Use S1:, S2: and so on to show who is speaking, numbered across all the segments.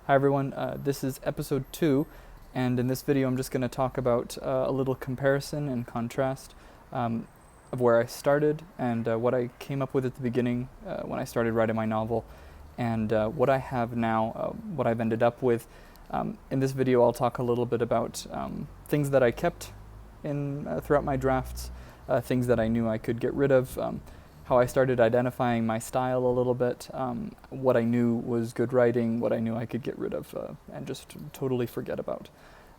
S1: Hi everyone, this is episode 2, and in this video I'm just going to talk about a little comparison and contrast of where I started and what I came up with at the beginning when I started writing my novel, and what I have now, what I've ended up with. In this video I'll talk a little bit about things that I kept in throughout my drafts, things that I knew I could get rid of, how I started identifying my style a little bit, what I knew was good writing, what I knew I could get rid of, and just totally forget about.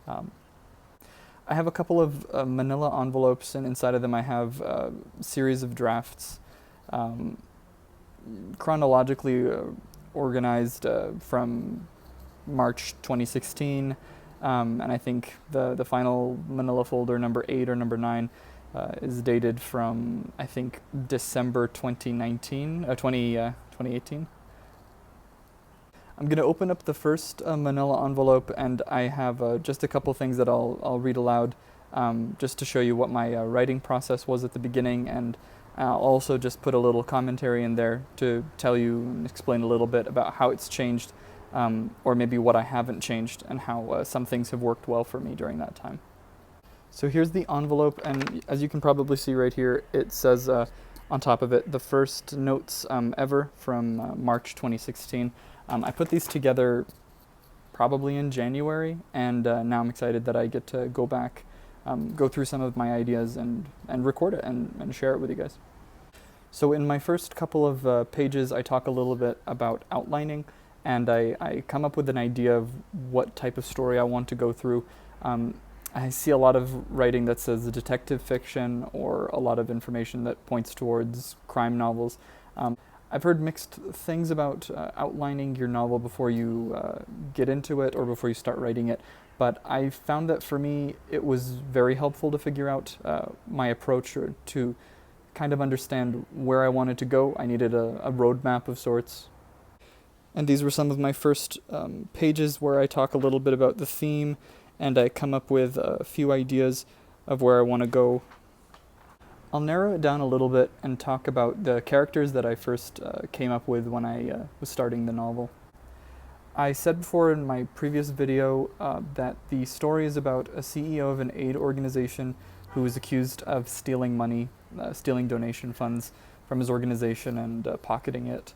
S1: I have a couple of manila envelopes, and inside of them I have a series of drafts, chronologically organized from March 2016, and I think the final manila folder, number 8 or number 9, is dated from, I think, December 2018. I'm going to open up the first manila envelope, and I have just a couple things that I'll read aloud, just to show you what my writing process was at the beginning, and I'll also just put a little commentary in there to tell you and explain a little bit about how it's changed, or maybe what I haven't changed, and how some things have worked well for me during that time. So here's the envelope, and as you can probably see right here, it says on top of it, the first notes ever from March 2016. I put these together probably in January, and now I'm excited that I get to go back, go through some of my ideas and record it and share it with you guys. So in my first couple of pages, I talk a little bit about outlining, and I come up with an idea of what type of story I want to go through. I see a lot of writing that says detective fiction, or a lot of information that points towards crime novels. I've heard mixed things about outlining your novel before you get into it or before you start writing it, but I found that for me it was very helpful to figure out my approach, or to kind of understand where I wanted to go. I needed a roadmap of sorts. And these were some of my first pages where I talk a little bit about the theme, and I come up with a few ideas of where I want to go. I'll narrow it down a little bit and talk about the characters that I first came up with when I was starting the novel. I said before in my previous video that the story is about a CEO of an aid organization who is accused of stealing money, stealing donation funds from his organization and pocketing it.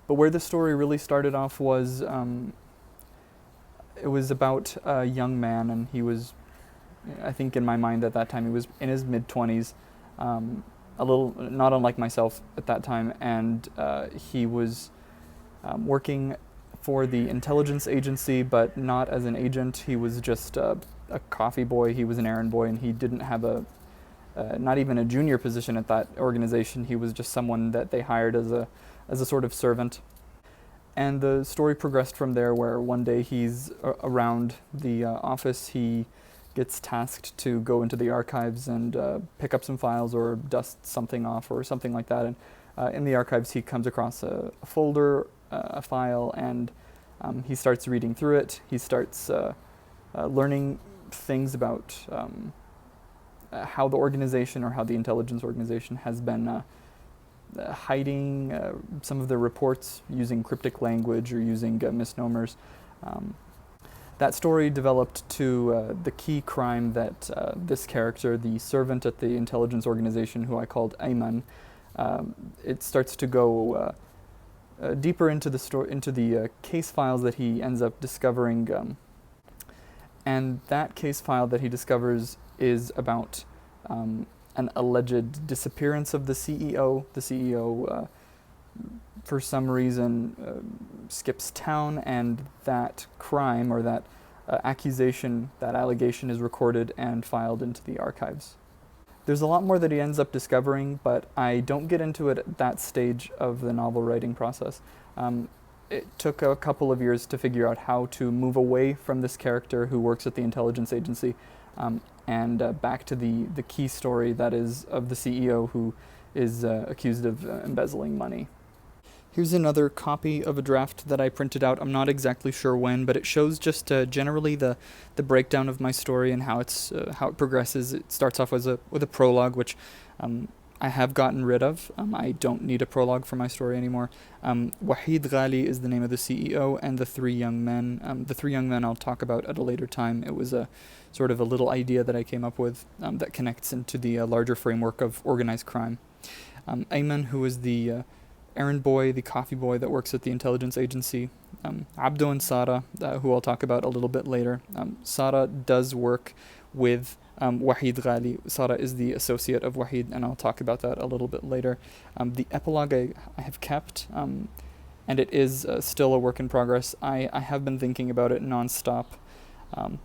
S1: But where the story really started off was it was about a young man, and he was, I think in my mind at that time, he was in his mid-20s, a little, not unlike myself at that time, and he was working for the intelligence agency, but not as an agent. He was just a coffee boy. He was an errand boy, and he didn't have not even a junior position at that organization. He was just someone that they hired as a sort of servant. And the story progressed from there, where one day he's around the office. He gets tasked to go into the archives and pick up some files or dust something off or something like that. And in the archives he comes across a folder, a file, and he starts reading through it. He starts learning things about how the organization, or how the intelligence organization, has been hiding some of the reports using cryptic language or using misnomers. That story developed to the key crime that this character, the servant at the intelligence organization, who I called Ayman, it starts to go deeper into the case files that he ends up discovering, and that case file that he discovers is about an alleged disappearance of the CEO. The CEO, for some reason, skips town, and that crime, or that accusation, that allegation, is recorded and filed into the archives. There's a lot more that he ends up discovering, but I don't get into it at that stage of the novel writing process. It took a couple of years to figure out how to move away from this character who works at the intelligence agency, and back to the key story, that is of the CEO who is accused of embezzling money. Here's another copy of a draft that I printed out. I'm not exactly sure when, but it shows just generally the breakdown of my story and how it progresses. It starts off with a prologue, which I have gotten rid of. I don't need a prologue for my story anymore. Wahid Ghali is the name of the CEO and the three young men. The three young men I'll talk about at a later time. It was a sort of a little idea that I came up with that connects into the larger framework of organized crime. Ayman, who is the errand boy, the coffee boy that works at the intelligence agency. Abdo and Sara, who I'll talk about a little bit later. Sara does work with Wahid Ghali. Sara is the associate of Wahid, and I'll talk about that a little bit later. The epilogue I have kept, and it is still a work in progress. I have been thinking about it nonstop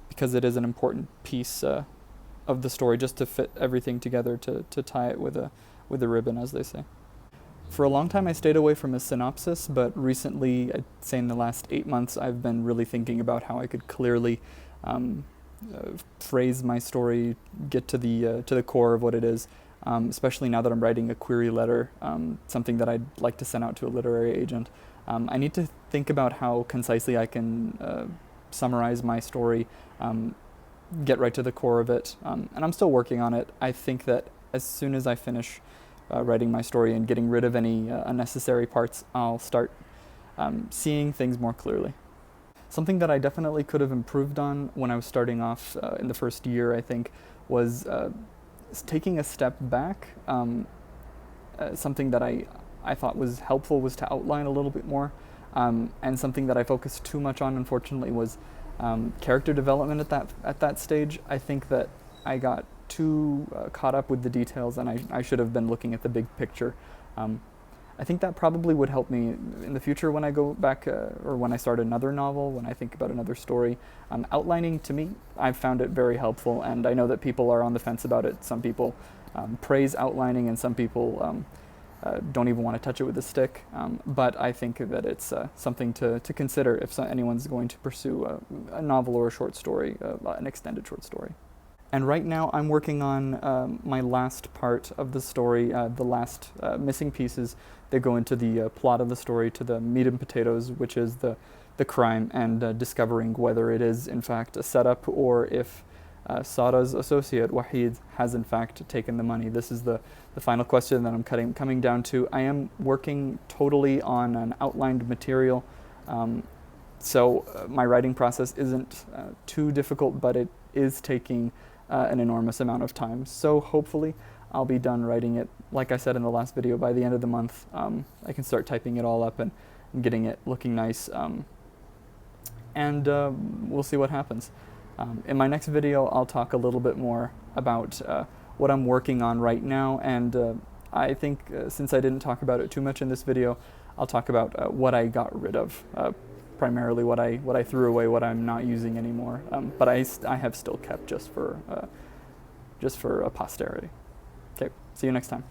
S1: because it is an important piece of the story, just to fit everything together, to tie it with a ribbon, as they say. For a long time I stayed away from a synopsis, but recently, I'd say in the last 8 months, I've been really thinking about how I could clearly phrase my story, get to the core of what it is, especially now that I'm writing a query letter, something that I'd like to send out to a literary agent. I need to think about how concisely I can summarize my story, get right to the core of it, and I'm still working on it. I think that as soon as I finish writing my story and getting rid of any unnecessary parts, I'll start seeing things more clearly. Something that I definitely could have improved on when I was starting off in the first year, I think, was taking a step back. Something that I thought was helpful was to outline a little bit more, and something that I focused too much on, unfortunately, was character development at that stage. I think that I got too caught up with the details, and I should have been looking at the big picture. I think that probably would help me in the future when I go back, or when I start another novel, when I think about another story. Outlining, to me, I've found it very helpful, and I know that people are on the fence about it. Some people praise outlining, and some people don't even want to touch it with a stick. But I think that it's something to consider if anyone's going to pursue a novel or a short story, an extended short story. And right now I'm working on my last part of the story, the last missing pieces that go into the plot of the story, to the meat and potatoes, which is the crime, and discovering whether it is in fact a setup, or if Sara's associate, Wahid, has in fact taken the money. This is the final question that I'm coming down to. I am working totally on an outlined material, so my writing process isn't too difficult, but it is taking an enormous amount of time. So hopefully I'll be done writing it, like I said in the last video, by the end of the month. I can start typing it all up and getting it looking nice, and we'll see what happens. In my next video, I'll talk a little bit more about what I'm working on right now, and I think since I didn't talk about it too much in this video, I'll talk about what I got rid of, primarily what I threw away, what I'm not using anymore. But I have still kept just for posterity. Okay, see you next time.